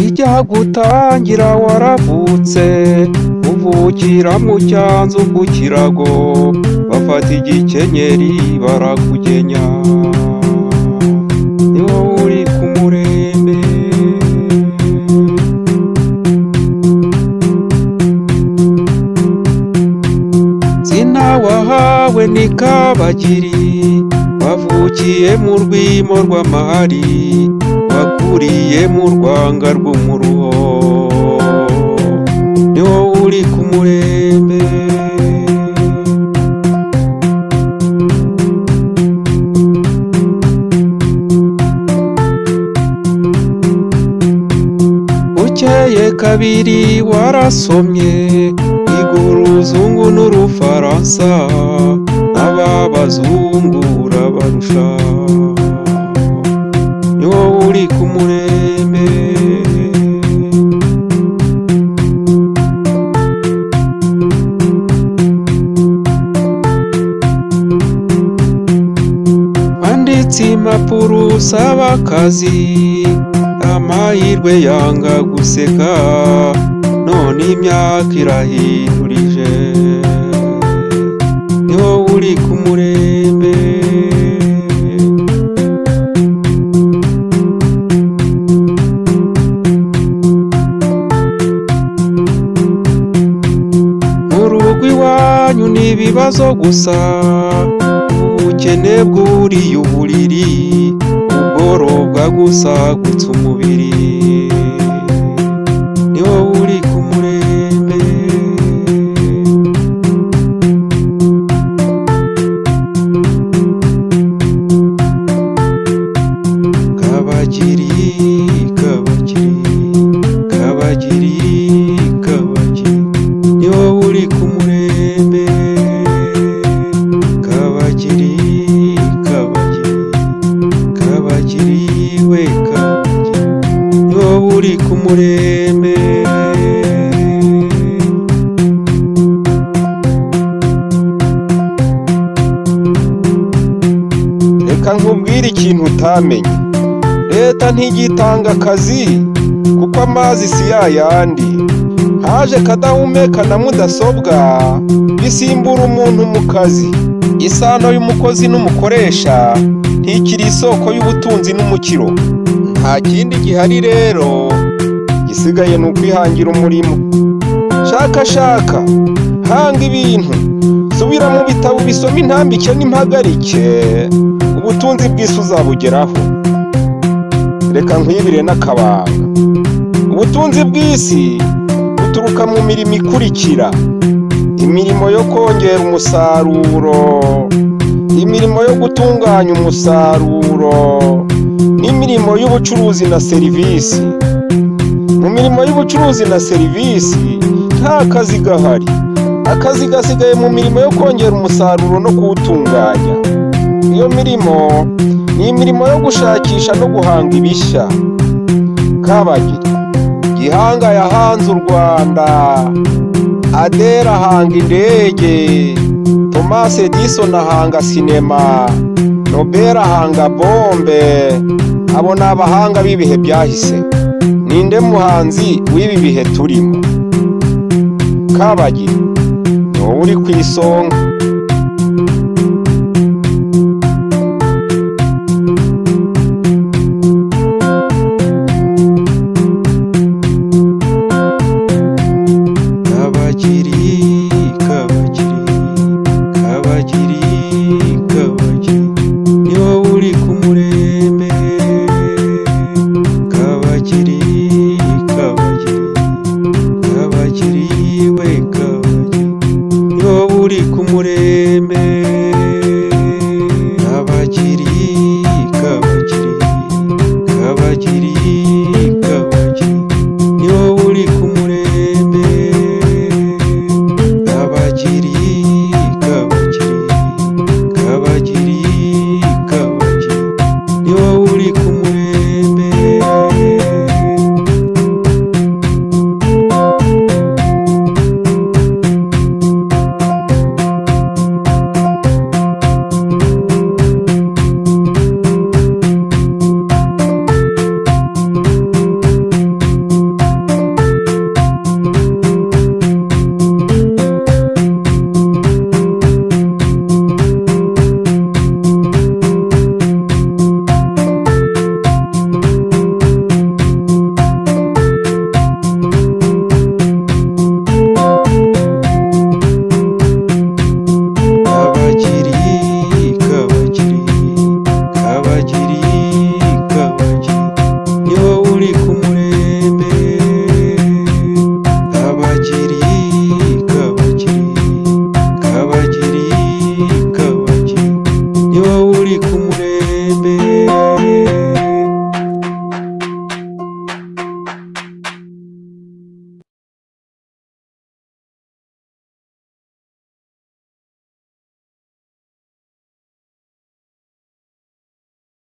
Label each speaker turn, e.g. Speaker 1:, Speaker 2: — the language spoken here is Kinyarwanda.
Speaker 1: ijya gutangira waravutse uvukira mu cyanzu ku kirago bafata igikenyeri barakugenya ni wowe uri ku murembe zina wahawe ni Kabagiri wavukiye mu rwimo rw'amahari wakuriye mu rwanga rw'umuruho ni wowe uri ku murembe ukeye kabiri warasomye wiga uruzungu n'urufaransa n'ababazungu urabarusha ni wowe uri ku murembe wanditse impapuro usaba akazi amahirwe yanga guseka none imyaka irahindurije ni wowe uri ku murembe mu rugo iwanyu ni ibibazo gusa ubukene bwuriye uburiri ubworobwa gusagutsa umubiri ni wowe uri ku murembe Kabagiri Kabagiri Kabagiri Kabagiri ni wowe uri ku murembe Kabagiri Kabagiri Kabagiri we Kabagiri ni wowe uri ku murembe
Speaker 2: reka nkubwire ikintu utamenye leta ntigitanga akazi kuko amazi si yayandi haje kadahumeka na mudasobwa bisimbura umuntu mu kazi isano y'umukozi n'umukoresha ntikiri isoko y'ubutunzi n'umukiro nta kindi gihari rero gisigaye ni ukwihangira umurimo shaka hanga ibintu subira mu bitabo bisoma intambike n'impagarike ubutunzi bw'isi uzabugeraho reka nkwibire n'akabanga ubutunzi bw'isi buturuka mu mirimo ikurikira imirimo yo kongera umusaruro imirimo yo gutunganya umusaruro n'imirimo y'ubucuruzi na serivisi mu mirimo y'ubucuruzi na serivisi nta kazi gahari akazi gasigaye mu mirimo yo kongera umusaruro no kuwutunganya iyo mirimo ni imirimo yo gushakisha no guhanga ibishya Kabagiri Gihanga yahanze u Rwanda Adele ahanga indege Thomas Edison ahanga sinema Nobel ahanga bombe abo ni abahanga b'ibihe byahise ninde muhanzi w'ibi bihe turimo Kabagiri ni wowe uri ku isonga
Speaker 1: Kabagiri ni wowe uri ku murembe